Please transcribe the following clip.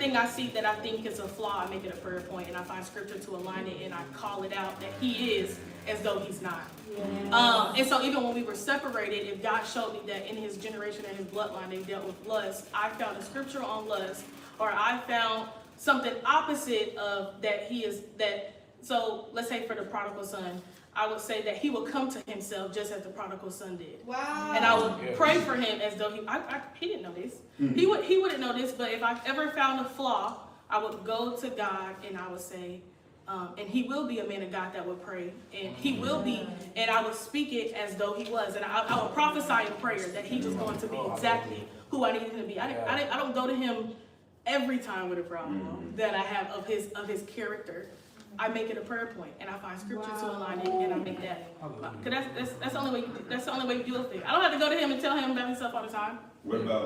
everything I see that I think is a flaw, I make it a prayer point, and I find scripture to align it, and I call it out that he is as though he's not. And so even when we were separated, if God showed me that in his generation and his bloodline they dealt with lust, I found a scripture on lust, or I found something opposite of that he is that. So let's say for the prodigal son, I would say that he would come to himself just as the prodigal son did. Wow. And I would pray for him as though he didn't know this. He wouldn't know this, but if I ever found a flaw, I would go to God and I would say, and he will be a man of God that would pray, and he will be, and I would speak it as though he was, and I would prophesy in prayer that he was going to be exactly who I needed him to be. I don't go to him every time with a problem that I have of his character. I make it a prayer point, and I find scripture to align it, and I make that. Cause that's the only way. That's the only way you do it. I don't have to go to him and tell him about himself all the time. What about